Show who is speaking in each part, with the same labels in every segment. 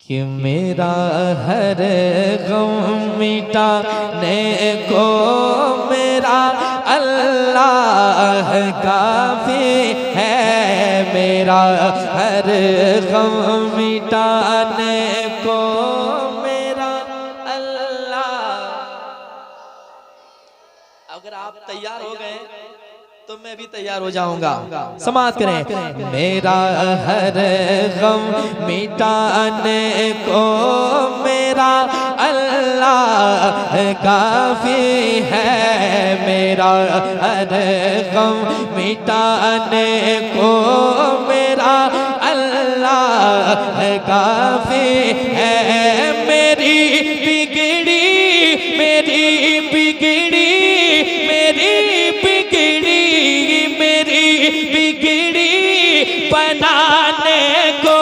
Speaker 1: कि मेरा हर गम मिटाने को मेरा अल्लाह काफी है। मेरा हर गम मिटाने को मेरा अल्लाह। अगर आप तैयार हो गए तो मैं भी तैयार हो जाऊंगा। समाप्त करें। मेरा हर गम मिटाने को मेरा अल्लाह काफी है। मेरा हर गम मिटाने को मेरा अल्लाह काफी है। मेरी बिगड़ी मेरी बिगड़ी मेरी बनाने को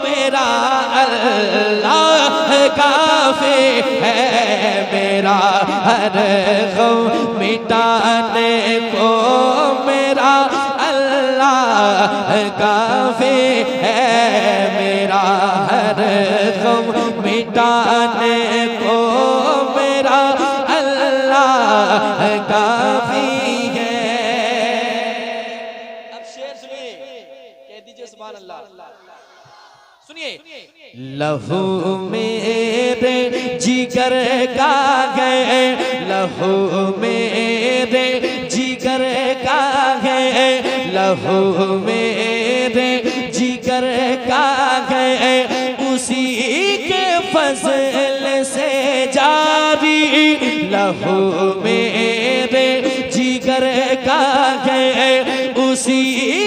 Speaker 1: मेरा अल्लाह काफी है। मेरा हर गम मिटाने को मेरा अल्लाह काफी है। मेरा हर गम मिटाने को मेरा अल्लाह काफी है। सुभान अल्लाह। सुनिए। लहू मेरे जिगर का है, लहू मेरे जिगर का है, लहू मेरे जिगर का है। उसी के फजल से जारी लहू मेरे जिगर का है। उसी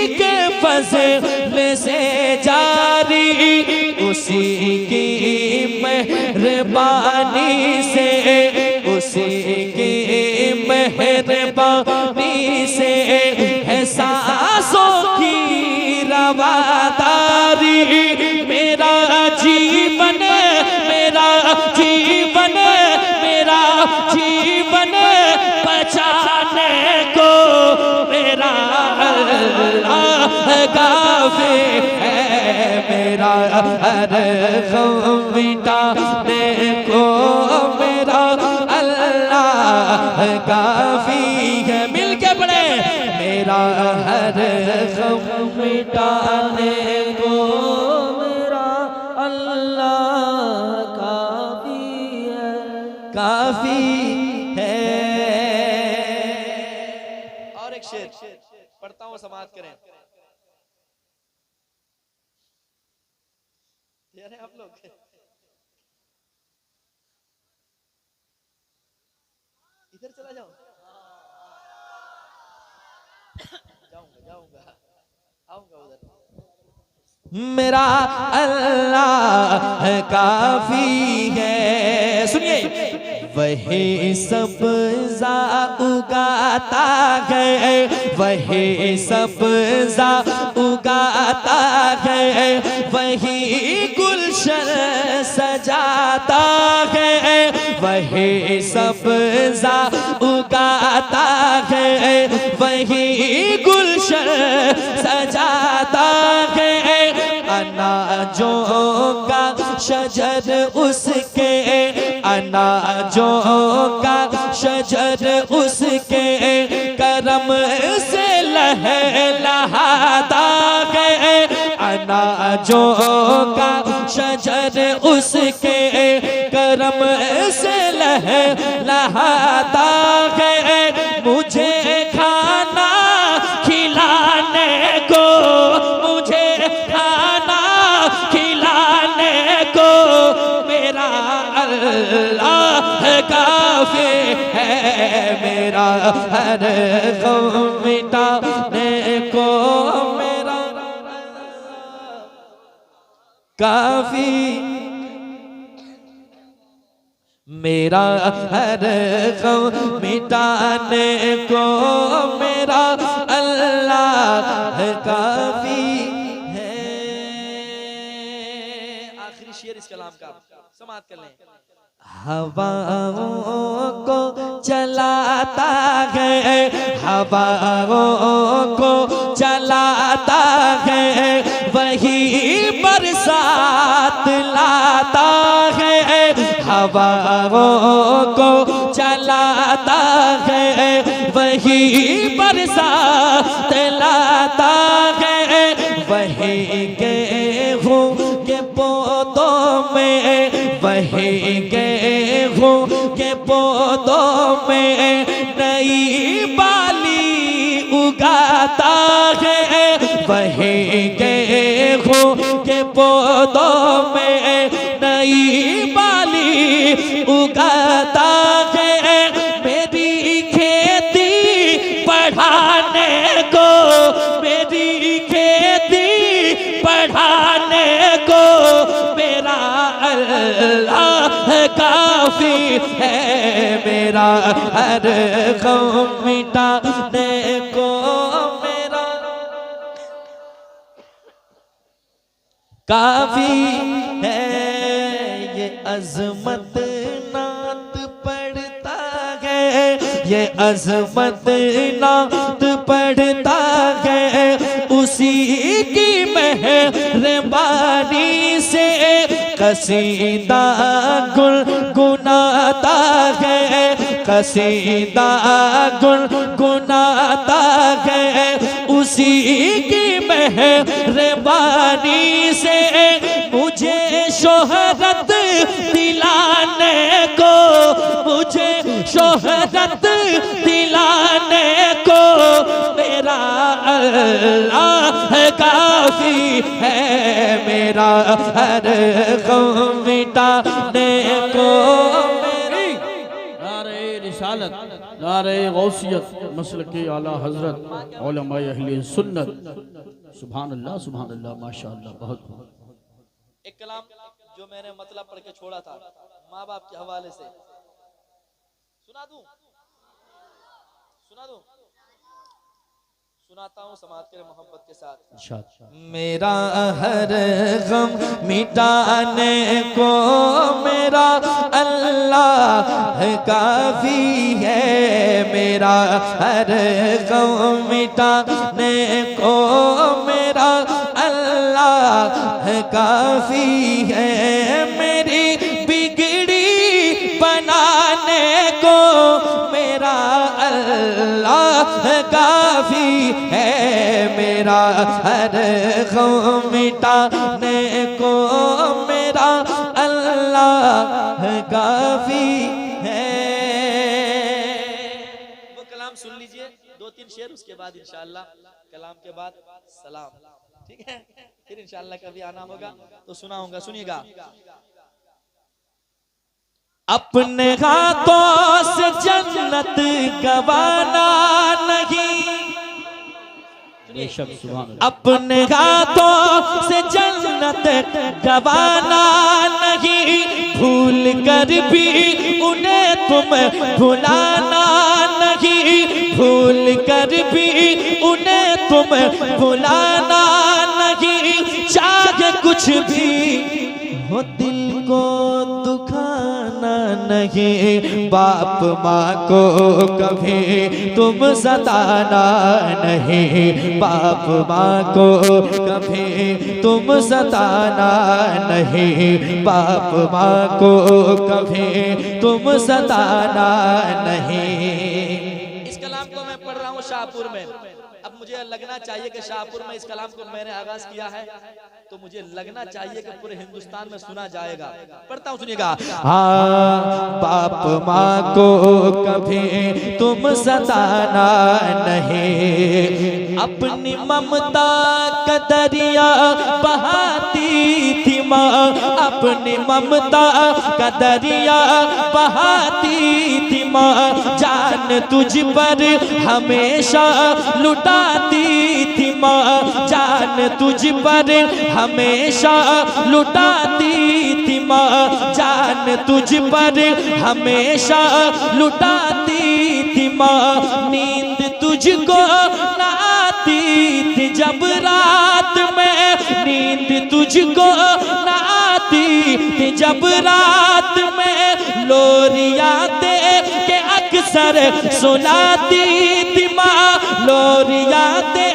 Speaker 1: के फजल से जारी उसी की मेहरबानी से उसी की मेहरबानी से है सांसों की रवादारी। मेरा जीवन मेरा जीवन मेरा जीवन बचाने को मेरा अल्लाह काफी है। मेरा हर गम मिटाने को मेरा अल्लाह काफी है। मिल के पढ़े। मेरा हर गम मिटाने को मेरा अल्लाह काफी है, काफी है। और एक शेर पढ़ता हूँ, समाप्त करें। आप लोग इधर चला जाओ। जाऊंगा जाऊंगा आऊंगा उधर। मेरा अल्लाह काफी है। सुनिए। वही सब्ज़ा उगाता है, वही सब्ज़ा उगाता है, वही गुलशन सजाता है। वही सब्ज़ा उगाता है, वही गुलशन सजाता है। अनाजों का शजर उसके, अनाजों का शजर उसके करम से लहलहाता है। अनाजों का शजर उसके करम से लहलहाता है। मुझे खाना खिलाने को, मुझे खाना खिलाने को मेरा अल्लाह काफी है। मेरा हर गम मिटाने को मेरा काफी। मेरा हर गम मिटाने को मेरा अल्लाह काफी है। आखिरी शेर इस कलाम का समाप्त कर लें। हवाओं को चलाता है, हवाओं को चलाता है, वही बरसात ला
Speaker 2: हवाओं को चलाता है, वही बरसात लाता है, वही गेहूं के पौधों में, वही गेहूं के पौधों में नई बाली उगाता है, वही गेहूं के पौधों में नई बाली उगाता है। मेरी खेती बढ़ाने को, मेरी खेती बढ़ाने को मेरा अल्लाह काफी है, मेरा हर गम मिटाने को मेरा काफी है। ये अजमत नात पढ़ता है, ये अजमत नात पढ़ता है, उसी की मेहरबानी से कसीदा गुनगुनाता है, कसीदा गुनगुनाता है, उसी की मेहरबानी से मुझे शोहरत दिलाने को, मुझे शोहरत दिलाने को मेरा अल्लाह काफी है, मेरा हर गम मिटाने को मेरी।
Speaker 3: नारे रिसालत, नारे गौसियत, मसलके आला हजरत उलमा अहले सुन्नत। सुभान अल्लाह, माशाअल्लाह। बहुत
Speaker 1: एक कलाम जो मैंने मतलब पढ़ के छोड़ा था माँ बाप के हवाले से, सुना दूं? सुना दूं? सुनाता हूँ, समाज के मोहब्बत के साथ।
Speaker 2: मेरा हर गम मिटाने को मेरा अल्लाह काफी है, मेरा हर गम मिटाने को मेरा अल्लाह काफी है, मेरी बिगड़ी बनाने को मेरा अल्लाह काफी है, मेरा हर गम मिटाने को मेरा अल्लाह काफी है।
Speaker 1: वो कलाम सुन लीजिए, 2-3 शेर, उसके बाद इंशाअल्लाह कलाम के बाद सलाम, ठीक है? फिर इंशाअल्लाह कभी आना होगा तो सुनाऊंगा, सुनिएगा।
Speaker 2: अपने हाथों से जन्नत गवाना नहीं, अपने हाथों से जन्नत गवाना नहीं, भूल कर भी उन्हें तुम भुलाना नहीं, भूल कर भी उन्हें तुम भुलाना नहीं, चाहे कुछ भी हो दिल को दुखाना नहीं, बाप माँ को कभी तुम सताना नहीं, बाप माँ को कभी तुम सताना नहीं, बाप माँ को कभी तुम सताना नहीं।
Speaker 1: इस कलाम को मैं पढ़ रहा हूँ शाहपुर में। अब मुझे लगना चाहिए कि शाहपुर में इस कलाम को मैंने आगाज किया है, तो मुझे लगना चाहिए कि पूरे हिंदुस्तान में सुना जाएगा। पढ़ता हूँ, सुनिएगा।
Speaker 2: हाँ, बाप माँ को कभी तुम सताना नहीं, अपनी ममता का दरिया बहाती थी माँ, अपनी ममता का दरिया बहाती थी माँ, जान तुझ पर हमेशा लुटाती थी माँ, जान तुझ पर हमेशा लुटाती थी माँ, जान तुझ पर हमेशा लुटाती थी माँ, नींद तुझको न आती थी जब रात में, नींद तुझको न आती थी जब रात में, लोरियां दे के अक्सर सुनाती थी माँ, लोरियां दे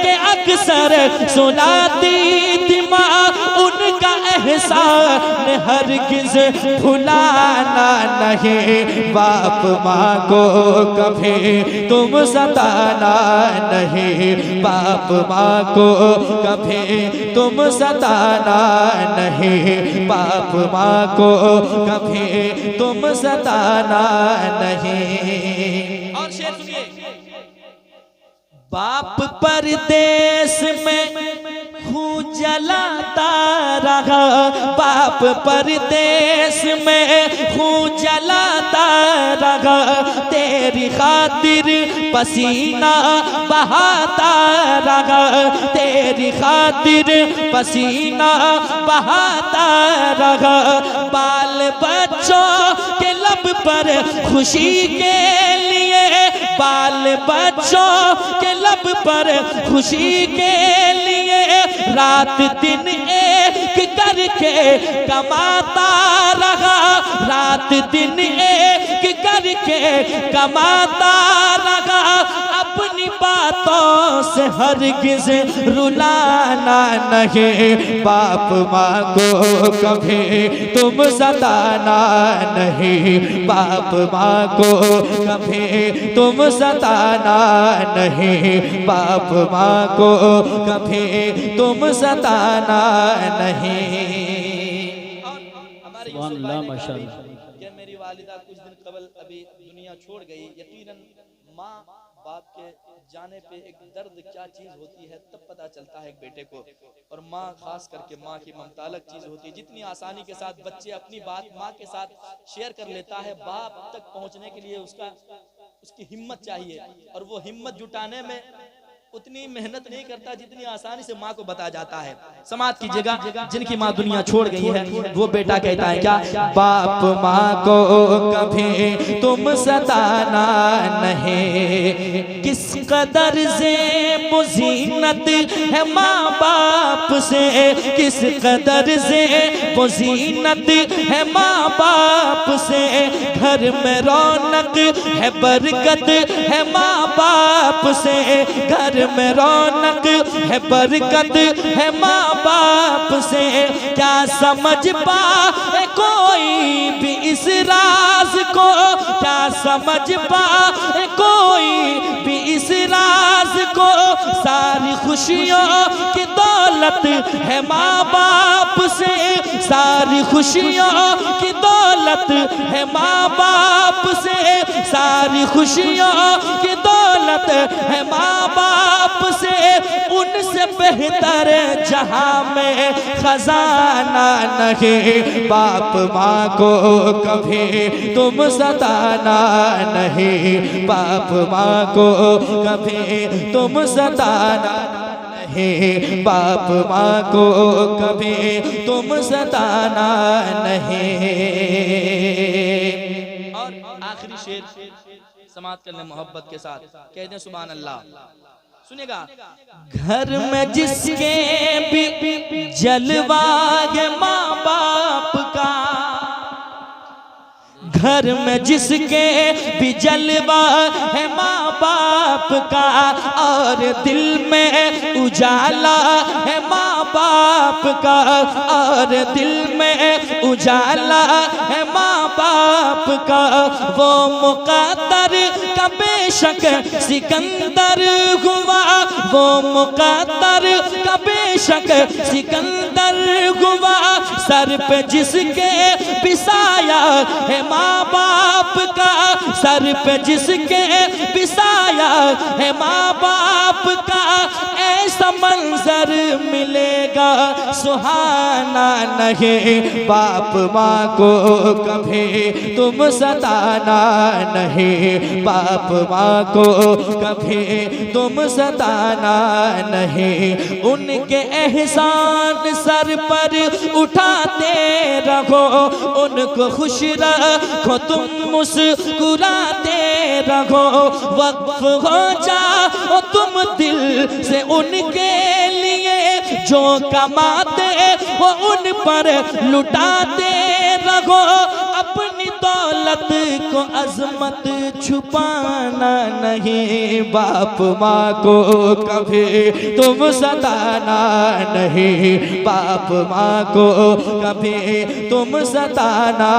Speaker 2: के अक्सर सुनाती थी माँ, उनका एहसान हरगिज भुलाना नहीं, बाप माँ को कभी तुम सताना नहीं, बाप माँ को कभी तुम सताना नहीं, बाप माँ को कभी तुम सताना नहीं।
Speaker 1: और शेर सुनिए,
Speaker 2: बाप परदेश में खून जलाता रहा, बाप परदेश में खून जलाता रहा, तेरी खातिर पसीना बहाता रहा, तेरी खातिर पसीना बहाता रहा, बाल बच्चों के लब पर खुशी के लिए, बाल बच्चों के लब पर खुशी के लिए, रात दिन एक करके कमाता रहा, रात दिन एक करके कमाता रहा, अपनी बातों से हरगिज रुलाना नहीं, बाप माँ को कभी तुम सताना नहीं, बाप माँ को कभी तुम सताना नहीं, बाप माँ को कभी तुम सताना नहीं।
Speaker 1: हमारे
Speaker 3: सुभान अल्लाह, माशाअल्लाह।
Speaker 1: कि मेरी वालिदा कुछ दिन कबल अभी दुनिया छोड़ गई। यकीनन माँ बाप के जाने पे एक दर्द क्या चीज होती है तब पता चलता है एक बेटे को, और माँ खास करके माँ की ममता अलग चीज होती है। जितनी आसानी के साथ बच्चे अपनी बात माँ के साथ शेयर कर लेता है, बाप तक पहुँचने के लिए उसकी हिम्मत चाहिए, और वो हिम्मत जुटाने में उतनी मेहनत नहीं करता जितनी आसानी से माँ को बता जाता है। समाज कीजिएगा, जिनकी माँ दुनिया छोड़ गई है वो बेटा कहता है क्या,
Speaker 2: बाप माँ को कभी तुम सताना नहीं, किस कदर से मुजीनत है माँ बाप से, किस कदर से मुजीनत है माँ बाप से, घर में रौनक है बरकत है माँ बाप से, घर में रौनक है बरकत है माँ बाप से, क्या समझ पाए कोई भी इस राज को, क्या समझ पाए कोई भी इस राज को, सारी खुशियों की दौलत है माँ बाप से, सारी खुशियों की दौलत है माँ बाप से, सारी खुशियों की दौलत है माँ बाप से, उनसे बेहतर जहां में खजाना नहीं, बाप माँ को कभी तुम सताना नहीं, बाप माँ को कभी तुम सताना नहीं, बाप माँ को कभी तुम सताना नहीं।
Speaker 1: और आखिरी शेर समाप्त करने मोहब्बत के साथ कहते हैं सुभान अल्लाह। सुनिएगा,
Speaker 2: घर में जिसके भी जलवा है माँ बाप का, घर में जिसके भी जलवा है माँ बाप का, और दिल में उजाला है माँ बाप का, और दिल में उजाला है माँ बाप का, वो मुक़द्दर का बेशक सिकंदर हुआ, वो मुक़द्दर का बेशक सिकंदर हुआ, सर पे जिसके बिसाया है माँ बाप का, सर पे जिसके बिसाया है माँ बाप का, ऐसा मंजर मिलेगा सुहाना नहीं, बाप माँ को कभी तुम सताना नहीं, बाप माँ को कभी तुम सताना नहीं, उनके एहसान सर पर उठाते रहो, उनको खुश रखो तुम मुस्कुराते रहो, वक्फ हो जाओ तुम दिल से उनके लिए, जो कमाते वो उन पर लुटाते रहो, अपनी दौलत दौलत को अजमत छुपाना नहीं, बाप माँ को कभी तुम सताना नहीं, बाप माँ को कभी तुम सताना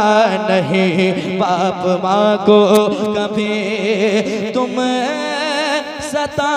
Speaker 2: नहीं, बाप माँ को कभी तुम सता